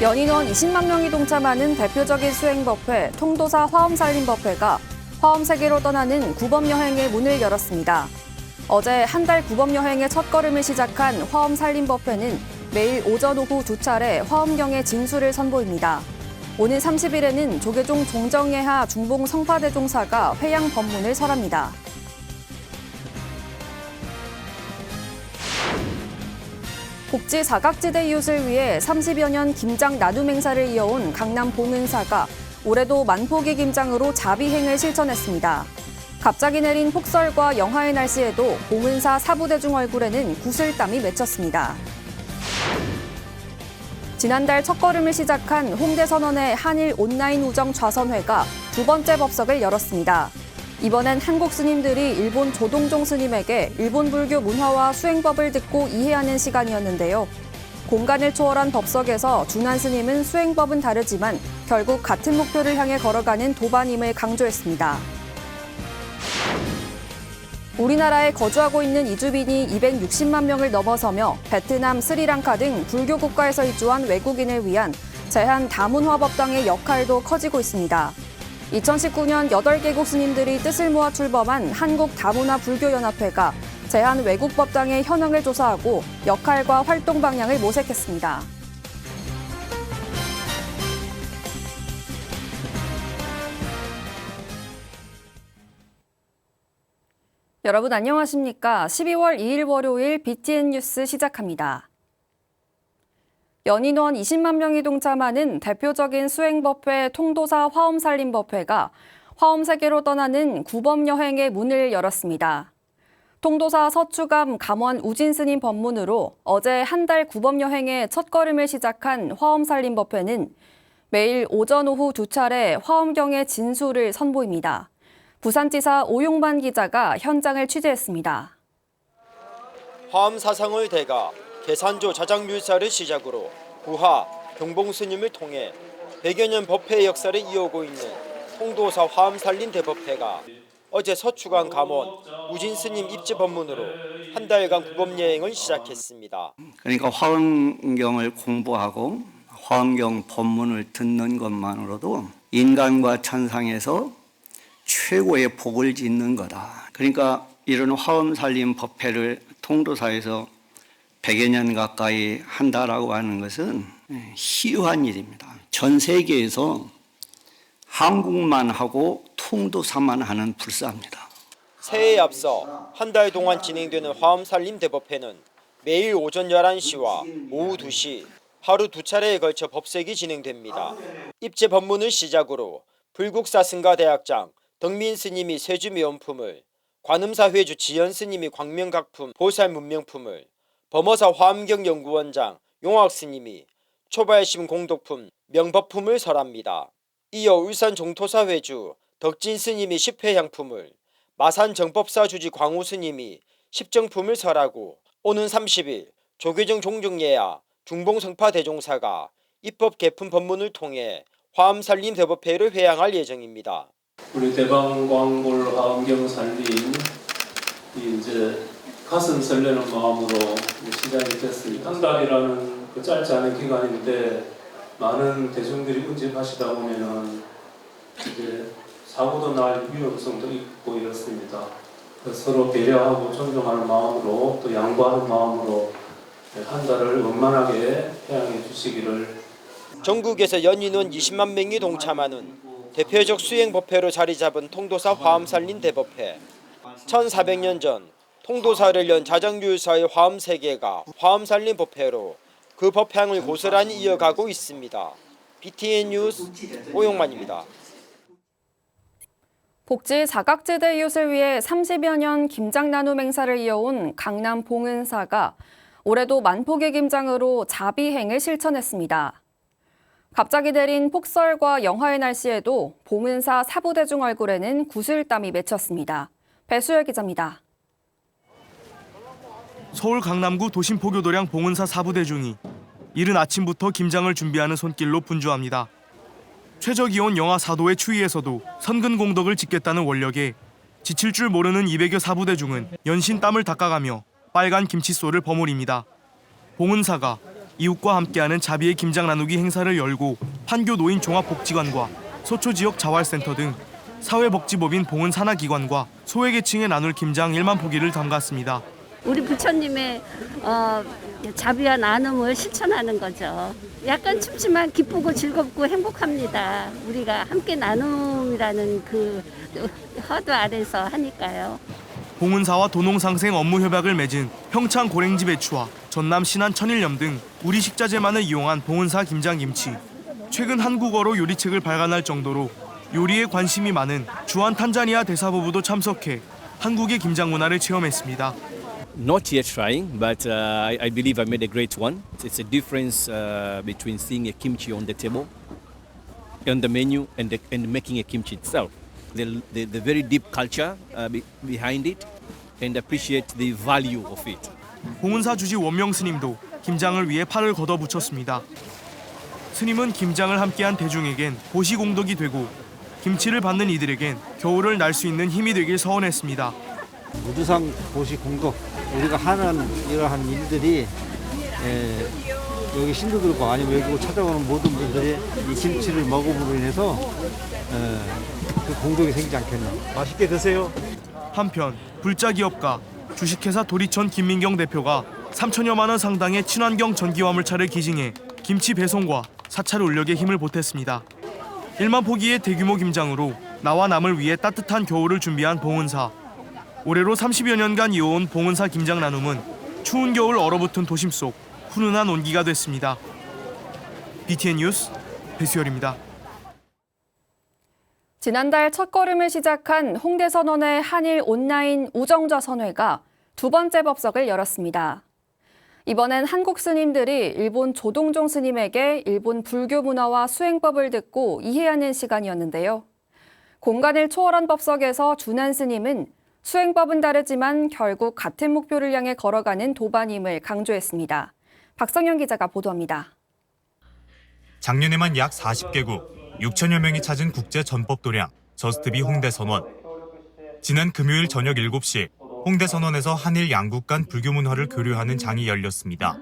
연인원 20만 명이 동참하는 대표적인 수행법회 통도사 화엄살림법회가 화엄 세계로 떠나는 구범여행의 문을 열었습니다. 어제 한 달 구범여행의 첫걸음을 시작한 화엄살림법회는 매일 오전 오후 두 차례 화엄경의 진수를 선보입니다. 오는 30일에는 조계종 종정예하 중봉 성파대종사가 회양 법문을 설합니다. 복지 사각지대 이웃을 위해 30여 년 김장 나눔 행사를 이어온 강남 봉은사가 올해도 만포기 김장으로 자비행을 실천했습니다. 갑자기 내린 폭설과 영하의 날씨에도 봉은사 사부대중 얼굴에는 구슬땀이 맺혔습니다. 지난달 첫걸음을 시작한 홍대선언의 한일 온라인 우정 좌선회가 두 번째 법석을 열었습니다. 이번엔 한국 스님들이 일본 조동종 스님에게 일본 불교 문화와 수행법을 듣고 이해하는 시간이었는데요. 공간을 초월한 법석에서 준한 스님은 수행법은 다르지만 결국 같은 목표를 향해 걸어가는 도반임을 강조했습니다. 우리나라에 거주하고 있는 이주민이 260만 명을 넘어서며 베트남, 스리랑카 등 불교 국가에서 이주한 외국인을 위한 제한 다문화법당의 역할도 커지고 있습니다. 2019년 8개국 스님들이 뜻을 모아 출범한 한국다문화불교연합회가 제한 외국법당의 현황을 조사하고 역할과 활동 방향을 모색했습니다. 여러분 안녕하십니까? 12월 2일 월요일 BTN 뉴스 시작합니다. 연인원 20만 명이 동참하는 대표적인 수행법회 통도사 화엄살림법회가 화엄 세계로 떠나는 구범여행의 문을 열었습니다. 통도사 서추감 감원 우진스님 법문으로 어제 한 달 구범여행의 첫걸음을 시작한 화엄살림법회는 매일 오전 오후 두 차례 화엄경의 진수를 선보입니다. 부산지사 오용만 기자가 현장을 취재했습니다. 화엄 사상을 대가 계산조 자장율사를 시작으로 부하, 경봉스님을 통해 100여 년 법회의 역사를 이어오고 있는 통도사 화엄살림 대법회가 어제 서추강 감원 우진스님 입지 법문으로 한 달간 구범여행을 시작했습니다. 그러니까 화엄경을 공부하고 화엄경 법문을 듣는 것만으로도 인간과 천상에서 최고의 복을 짓는 거다. 그러니까 이런 화엄살림 법회를 통도사에서 100여 년 가까이 한다라고 하는 것은 희유한 일입니다. 전 세계에서 한국만 하고 통도사만 하는 불사입니다. 새해에 앞서 한 달 동안 진행되는 화엄살림 대법회는 매일 오전 11시와 오후 2시 하루 두 차례에 걸쳐 법색이 진행됩니다. 입제 법문을 시작으로 불국사 승가대학장 덕민 스님이 세주미원품을, 관음사 회주 지연 스님이 광명각품 보살 문명품을, 범어사 화엄경 연구원장 용학 스님이 초발심 공덕품 명법품을 설합니다. 이어 울산 종토사 회주 덕진 스님이 십회향품을, 마산 정법사 주지 광우 스님이 십정품을 설하고 오는 30일 조계종 종정예야 중봉성파 대종사가 입법 개품 법문을 통해 화엄살림 대법회를 회양할 예정입니다. 우리 대방광골 화엄경 살림 이제 가슴 설레는 마음으로 시작이 됐습니다. 한 달이라는 그 짧지 않은 기간인데 많은 대중들이 운집하시다 보면은 이제 사고도 날 위험성도 있고 이렇습니다. 서로 배려하고 존중하는 마음으로 또 양보하는 마음으로 한 달을 원만하게 회양해 주시기를. 전국에서 연인원 20만 명이 동참하는 대표적 수행법회로 자리 잡은 통도사 화엄살림 대법회. 1400년 전 통도사를 연 자장률사의 화엄세계가 화엄살림 법회로 그 법향을 고스란히 이어가고 있습니다. BTN 뉴스 오용만입니다. 복지 사각지대 이웃을 위해 30여 년 김장 나눔 행사를 이어온 강남 봉은사가 올해도 만포기 김장으로 자비행을 실천했습니다. 갑자기 내린 폭설과 영하의 날씨에도 봉은사 사부대중 얼굴에는 구슬땀이 맺혔습니다. 배수열 기자입니다. 서울 강남구 도심포교도량 봉은사 사부대중이 이른 아침부터 김장을 준비하는 손길로 분주합니다. 최저기온 영하 4도의 추위에서도 선근 공덕을 짓겠다는 원력에 지칠 줄 모르는 200여 사부대중은 연신 땀을 닦아가며 빨간 김칫솔을 버무립니다. 봉은사가 이웃과 함께하는 자비의 김장 나누기 행사를 열고 판교 노인 종합복지관과 소초 지역 자활센터 등 사회복지법인 봉은 산하기관과 소외계층에 나눌 김장 1만 포기를 담갔습니다. 우리 부처님의 자비와 나눔을 실천하는 거죠. 약간 춥지만 기쁘고 즐겁고 행복합니다. 우리가 함께 나눔이라는 그 허도 아래서 하니까요. 봉은사와 도농상생 업무 협약을 맺은 평창 고랭지 배추와 전남 신안 천일염 등 우리 식자재만을 이용한 봉은사 김장김치. 최근 한국어로 요리책을 발간할 정도로 요리에 관심이 많은 주한 탄자니아 대사부부도 참석해 한국의 김장 문화를 체험했습니다. Not yet trying, but I believe I made a great one. It's a difference between seeing a kimchi on the table, on the menu, and making a kimchi itself. The very deep culture behind it, and appreciate the value of it. 봉은사 주지 원명 스님도 김장을 위해 팔을 걷어붙였습니다. 스님은 김장을 함께한 대중에겐 보시공덕이 되고 김치를 받는 이들에겐 겨울을 날 수 있는 힘이 되길 서원했습니다. 무두상 보시 공덕 우리가 하는 이러한 일들이 여기 신도들과 아니면 외국을 찾아오는 모든 분들이 이 김치를 먹음으로 인해서 그 공덕이 생기지 않겠나. 맛있게 드세요. 한편 불자 기업가 주식회사 도리천 김민경 대표가 3천여만 원 상당의 친환경 전기 화물차를 기증해 김치 배송과 사찰 울력에 힘을 보탰습니다. 1만 포기의 대규모 김장으로 나와 남을 위해 따뜻한 겨울을 준비한 봉은사. 올해로 30여 년간 이어온 봉은사 김장 나눔은 추운 겨울 얼어붙은 도심 속 훈훈한 온기가 됐습니다. BTN 뉴스 배수열입니다. 지난달 첫걸음을 시작한 홍대선언의 한일 온라인 우정좌 선회가 두 번째 법석을 열었습니다. 이번엔 한국 스님들이 일본 조동종 스님에게 일본 불교 문화와 수행법을 듣고 이해하는 시간이었는데요. 공간을 초월한 법석에서 준한 스님은 수행법은 다르지만 결국 같은 목표를 향해 걸어가는 도반임을 강조했습니다. 박성현 기자가 보도합니다. 작년에만 약 40개국, 6천여 명이 찾은 국제 전법 도량, 저스트비 홍대 선언. 지난 금요일 저녁 7시 홍대 선언에서 한일 양국 간 불교 문화를 교류하는 장이 열렸습니다.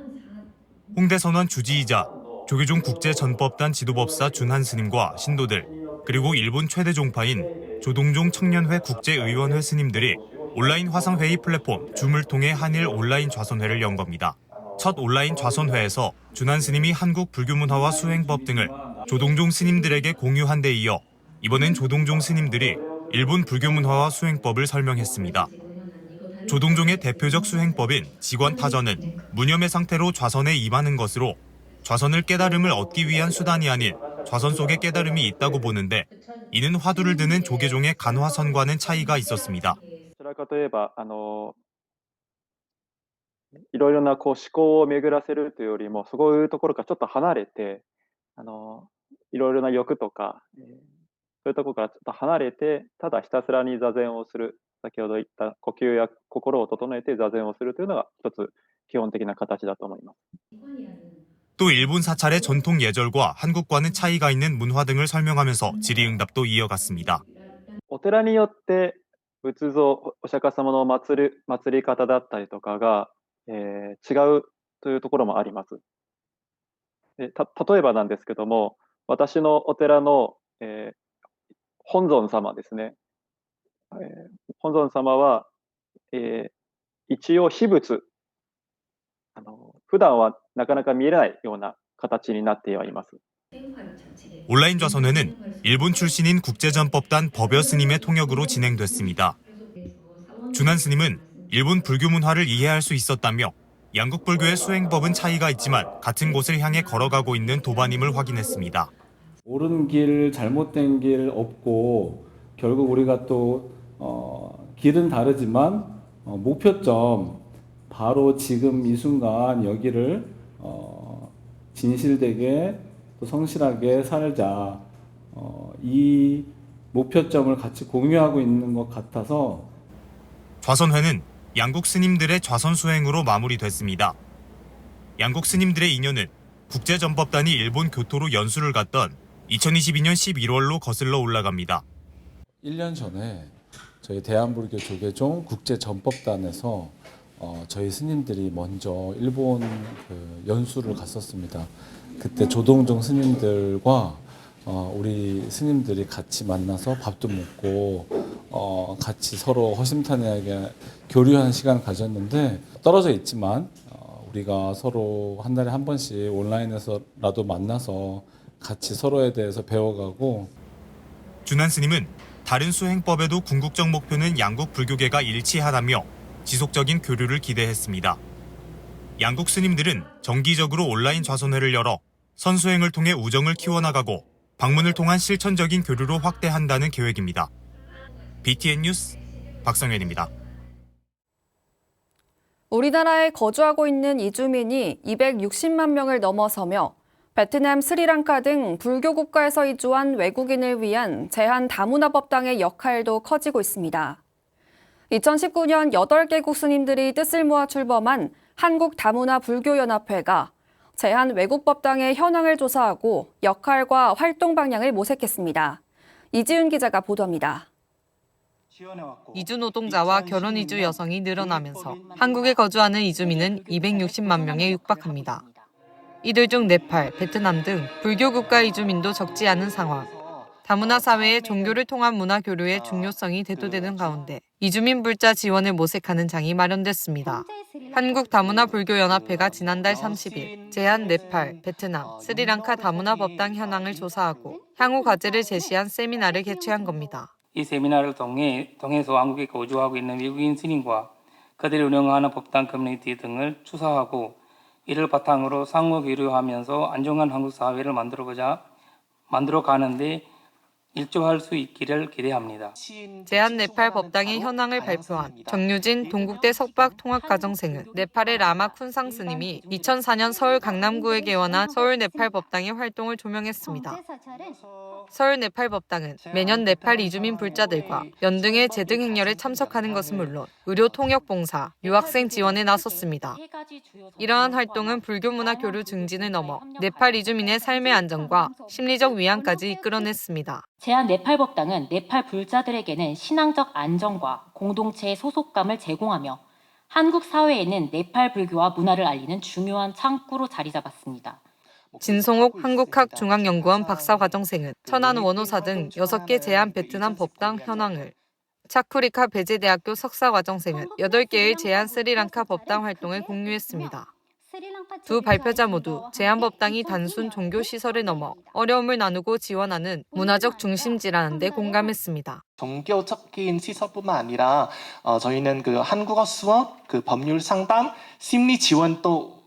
홍대 선언 주지이자 조계종 국제 전법단 지도법사 준한 스님과 신도들, 그리고 일본 최대 종파인 조동종 청년회 국제의원회 스님들이 온라인 화상회의 플랫폼 줌을 통해 한일 온라인 좌선회를 연 겁니다. 첫 온라인 좌선회에서 준한 스님이 한국 불교 문화와 수행법 등을 조동종 스님들에게 공유한 데 이어 이번엔 조동종 스님들이 일본 불교 문화와 수행법을 설명했습니다. 조동종의 대표적 수행법인 직원타전은 무념의 상태로 좌선에 임하는 것으로 좌선을 깨달음을 얻기 위한 수단이 아닌 좌선 속에 깨달음이 있다고 보는데 이는 화두를 드는 조계종의 간화선과는 차이가 있었습니다. 例えばいろいろな思考を巡らせるというよりもそういうところからちょっと離れていろいろな欲とかそういうところからちょっと離れてただひたすらに座禅をする先ほど言った呼吸や心を整えて座禅をするというのが一つ基本的な形だと思います。 또 일본 사찰의 전통 예절과 한국과는 차이가 있는 문화 등을 설명하면서 질의응답도 이어갔습니다. お寺によって仏像お釈迦様の祭り方だったりとかが違うというところもあります。例えばなんですけども、私のお寺の本尊様ですね。本尊様は一応秘仏、普段はなかなか見えないような形になってはいます。 온라인 좌선회는 일본 출신인 국제전법단 법여 스님의 통역으로 진행됐습니다. 준한 스님은 일본 불교 문화를 이해할 수 있었다며 양국 불교의 수행법은 차이가 있지만 같은 곳을 향해 걸어가고 있는 도반임을 확인했습니다. 옳은 길, 잘못된 길 없고 결국 우리가 또 길은 다르지만 목표점 바로 지금 이 순간 여기를 진실되게 또 성실하게 살자 이 목표점을 같이 공유하고 있는 것 같아서 좌선회는 양국 스님들의 좌선 수행으로 마무리됐습니다. 양국 스님들의 인연은 국제전법단이 일본 교토로 연수를 갔던 2022년 11월로 거슬러 올라갑니다. 1년 전에 저희 대한불교 조계종 국제전법단에서 저희 스님들이 먼저 일본 그 연수를 갔었습니다. 그때 조동종 스님들과 우리 스님들이 같이 만나서 밥도 먹고 같이 서로 허심탄회하게 교류하는 시간을 가졌는데 떨어져 있지만 우리가 서로 한 달에 한 번씩 온라인에서라도 만나서 같이 서로에 대해서 배워가고 준한 스님은 다른 수행법에도 궁극적 목표는 양국 불교계가 일치하다며 지속적인 교류를 기대했습니다. 양국 스님들은 정기적으로 온라인 좌선회를 열어 선수행을 통해 우정을 키워나가고 방문을 통한 실천적인 교류로 확대한다는 계획입니다. BTN 뉴스 박성현입니다. 우리나라에 거주하고 있는 이주민이 260만 명을 넘어서며 베트남, 스리랑카 등 불교 국가에서 이주한 외국인을 위한 제한 다문화 법당의 역할도 커지고 있습니다. 2019년 8개국 스님들이 뜻을 모아 출범한 한국다문화불교연합회가 제한 외국 법당의 현황을 조사하고 역할과 활동 방향을 모색했습니다. 이지윤 기자가 보도합니다. 이주 노동자와 결혼 이주 여성이 늘어나면서 한국에 거주하는 이주민은 260만 명에 육박합니다. 이들 중 네팔, 베트남 등 불교 국가 이주민도 적지 않은 상황. 다문화 사회의 종교를 통한 문화 교류의 중요성이 대두되는 가운데 이주민 불자 지원을 모색하는 장이 마련됐습니다. 한국다문화불교연합회가 지난달 30일 제한 네팔, 베트남, 스리랑카 다문화 법당 현황을 조사하고 향후 과제를 제시한 세미나를 개최한 겁니다. 이 세미나를 통해서 한국에 거주하고 있는 외국인 스님과 그들이 운영하는 법당 커뮤니티 등을 추사하고 이를 바탕으로 상호 교류하면서 안정한 한국 사회를 만들어 가는데 일조할 수 있기를 기대합니다. 제한 네팔 법당의 현황을 발표한 정유진 동국대 석박통합가정생은 네팔의 라마 쿤상 스님이 2004년 서울 강남구에 개원한 서울 네팔 법당의 활동을 조명했습니다. 서울 네팔 법당은 매년 네팔 이주민 불자들과 연등의 재등 행렬에 참석하는 것은 물론 의료 통역 봉사, 유학생 지원에 나섰습니다. 이러한 활동은 불교 문화 교류 증진을 넘어 네팔 이주민의 삶의 안정과 심리적 위안까지 이끌어냈습니다. 제한 네팔 법당은 네팔 불자들에게는 신앙적 안정과 공동체의 소속감을 제공하며 한국 사회에는 네팔 불교와 문화를 알리는 중요한 창구로 자리 잡았습니다. 진성옥 한국학중앙연구원 박사과정생은 천안 원호사 등 6개 제한 베트남 법당 현황을, 차쿠리카 베제대학교 석사과정생은 8개의 제한 스리랑카 법당 활동을 공유했습니다. 두 발표자 모두 제한 법당이 단순 종교시설을 넘어 어려움을 나누고 지원하는 문화적 중심지라는 데 공감했습니다. 종교적인 시설뿐만 아니라 저희는 그 한국어 수업, 그 법률 상담, 심리 지원도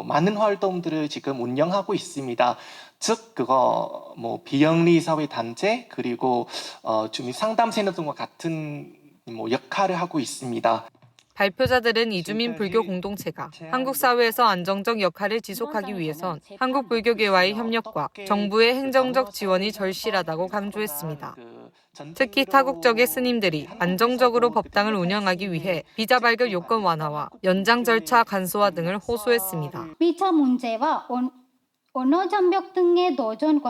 많은 활동들을 지금 운영하고 있습니다. 즉 그거 비영리 사회 단체 그리고 주민 상담센터 등과 같은 역할을 하고 있습니다. 발표자들은 이주민 불교 공동체가 한국 사회에서 안정적 역할을 지속하기 위해선 한국 불교계와의 협력과 정부의 행정적 지원이 절실하다고 강조했습니다. 특히 타국적의 스님들이 안정적으로 법당을 운영하기 위해 비자 발급 요건 완화와 연장 절차 간소화 등을 호소했습니다. 비자 문제와 언어 장벽 등의 도전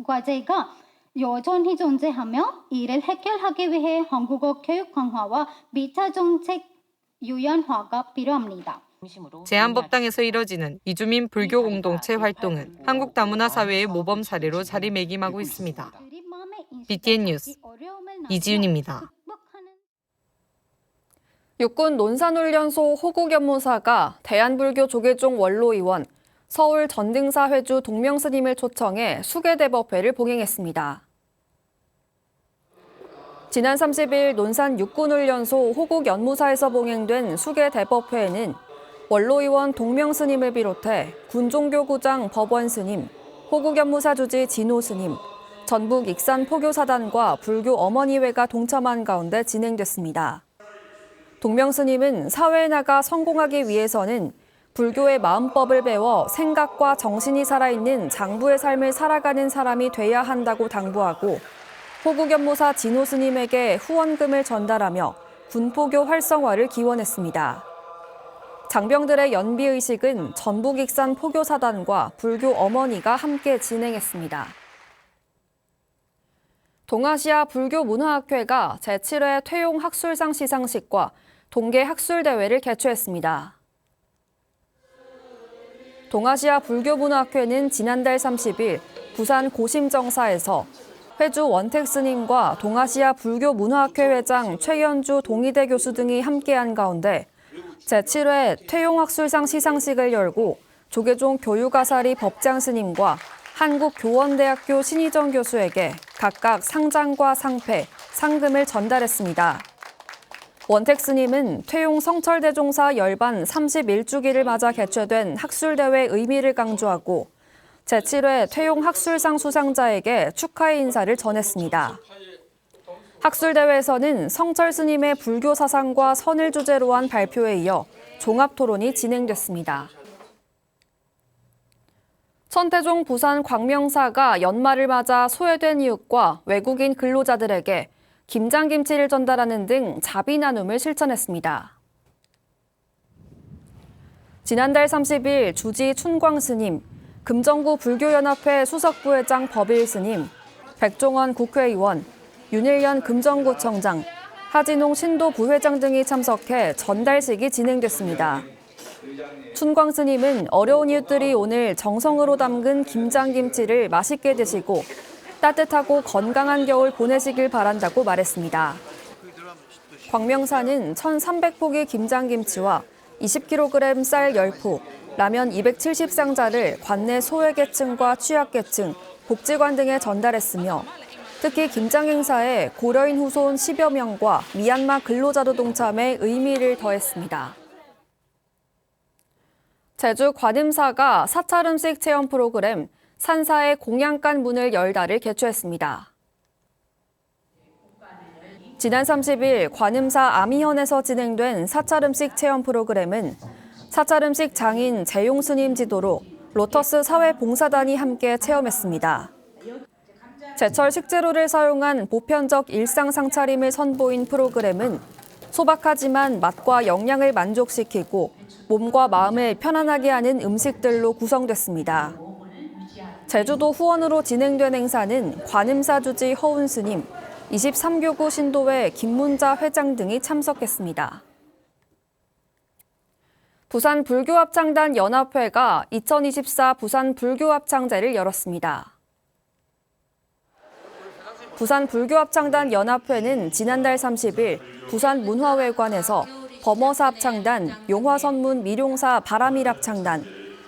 과제가 여전히 존재하며 이를 해결하기 위해 한국어 교육 강화와 비자 정책 유연화가 필요합니다. 제한법당에서 이뤄지는 이주민 불교 공동체 활동은 한국 다문화 사회의 모범 사례로 자리매김하고 있습니다. BTN 뉴스 이지윤입니다. 육군 논산훈련소 호국연무사가 대한불교 조계종 원로의원, 서울 전등사 회주 동명스님을 초청해 수계대법회를 봉행했습니다. 지난 30일 논산 육군훈련소 호국연무사에서 봉행된 수계대법회에는 원로의원 동명스님을 비롯해 군종교구장 법원스님, 호국연무사 주지 진호스님, 전북 익산포교사단과 불교 어머니회가 동참한 가운데 진행됐습니다. 동명스님은 사회에 나가 성공하기 위해서는 불교의 마음법을 배워 생각과 정신이 살아있는 장부의 삶을 살아가는 사람이 돼야 한다고 당부하고 호국연무사 진호 스님에게 후원금을 전달하며 군포교 활성화를 기원했습니다. 장병들의 연비의식은 전북 익산 포교사단과 불교 어머니가 함께 진행했습니다. 동아시아 불교문화학회가 제7회 퇴용 학술상 시상식과 동계 학술대회를 개최했습니다. 동아시아 불교문화학회는 지난달 30일 부산 고심정사에서 회주 원택 스님과 동아시아 불교문화학회 회장 최연주 동의대 교수 등이 함께한 가운데 제7회 퇴용학술상 시상식을 열고 조계종 교육아사리 법장 스님과 한국교원대학교 신희정 교수에게 각각 상장과 상패, 상금을 전달했습니다. 원택 스님은 퇴용 성철대종사 열반 31주기를 맞아 개최된 학술대회 의미를 강조하고 제7회 퇴용 학술상 수상자에게 축하의 인사를 전했습니다. 학술대회에서는 성철 스님의 불교 사상과 선을 주제로 한 발표에 이어 종합토론이 진행됐습니다. 천태종 부산 광명사가 연말을 맞아 소외된 이웃과 외국인 근로자들에게 김장김치를 전달하는 등 자비 나눔을 실천했습니다. 지난달 30일 주지 춘광 스님, 금정구 불교연합회 수석부회장 법일 스님, 백종원 국회의원, 윤일연 금정구청장, 하진홍 신도 부회장 등이 참석해 전달식이 진행됐습니다. 춘광 스님은 어려운 이웃들이 오늘 정성으로 담근 김장김치를 맛있게 드시고 따뜻하고 건강한 겨울 보내시길 바란다고 말했습니다. 광명사는 1,300포기 김장김치와 20kg 쌀 10포, 라면 270상자를 관내 소외계층과 취약계층, 복지관 등에 전달했으며 특히 김장 행사에 고려인 후손 10여 명과 미얀마 근로자도 동참해 의미를 더했습니다. 제주 관음사가 사찰 음식 체험 프로그램 산사의 공양간 문을 열다를 개최했습니다. 지난 30일 관음사 아미현에서 진행된 사찰 음식 체험 프로그램은 사찰 음식 장인 재용 스님 지도로 로터스 사회봉사단이 함께 체험했습니다. 제철 식재료를 사용한 보편적 일상 상차림을 선보인 프로그램은 소박하지만 맛과 영양을 만족시키고 몸과 마음을 편안하게 하는 음식들로 구성됐습니다. 제주도 후원으로 진행된 행사는 관음사 주지 허운 스님, 23교구 신도회 김문자 회장 등이 참석했습니다. 부산 불교합창단 연합회가 2024 부산 불교합창제를 열었습니다. 부산 불교합창단 연합회는 지난달 30일 부산 문화회관에서 범어사 합창단, 용화선문 미룡사 바람일합창단,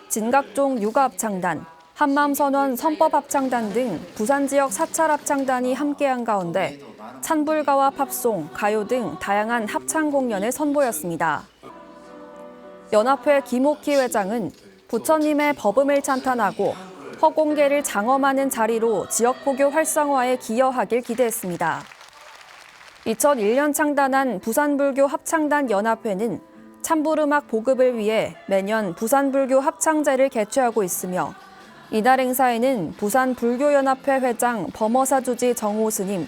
진각종 육아합창단, 한마음선원 선법합창단 등 부산 지역 사찰 합창단이 함께한 가운데 찬불가와 팝송, 가요 등 다양한 합창 공연을 선보였습니다. 연합회 김옥희 회장은 부처님의 법음을 찬탄하고 허공계를 장엄하는 자리로 지역 포교 활성화에 기여하길 기대했습니다. 2001년 창단한 부산불교 합창단 연합회는 찬불음악 보급을 위해 매년 부산불교 합창제를 개최하고 있으며 이날 행사에는 부산불교연합회 회장 범어사 주지 정호 스님,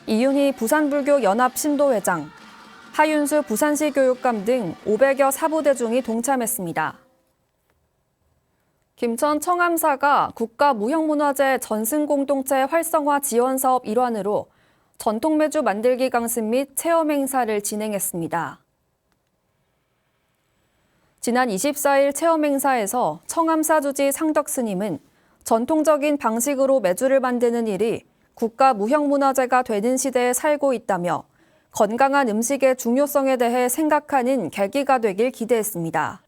이윤희 부산불교연합 신도회장, 하윤수 부산시 교육감 등 500여 사부대중이 동참했습니다. 김천 청암사가 국가무형문화재 전승공동체 활성화 지원 사업 일환으로 전통매주 만들기 강습 및 체험 행사를 진행했습니다. 지난 24일 체험 행사에서 청암사 주지 상덕 스님은 전통적인 방식으로 매주를 만드는 일이 국가무형문화재가 되는 시대에 살고 있다며 건강한 음식의 중요성에 대해 생각하는 계기가 되길 기대했습니다.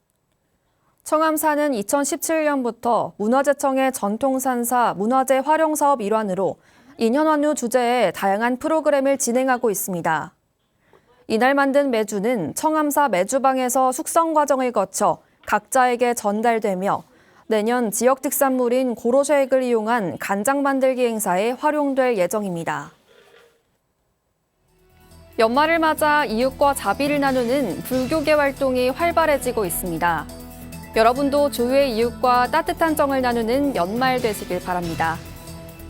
청암사는 2017년부터 문화재청의 전통산사 문화재 활용사업 일환으로 인현환유 주제에 다양한 프로그램을 진행하고 있습니다. 이날 만든 매주는 청암사 매주방에서 숙성 과정을 거쳐 각자에게 전달되며 내년 지역 특산물인 고로쇠액을 이용한 간장 만들기 행사에 활용될 예정입니다. 연말을 맞아 이웃과 자비를 나누는 불교계 활동이 활발해지고 있습니다. 여러분도 조유의 이웃과 따뜻한 정을 나누는 연말 되시길 바랍니다.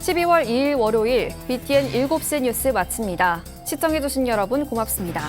12월 2일 월요일 BTN 7시 뉴스 마칩니다. 시청해주신 여러분 고맙습니다.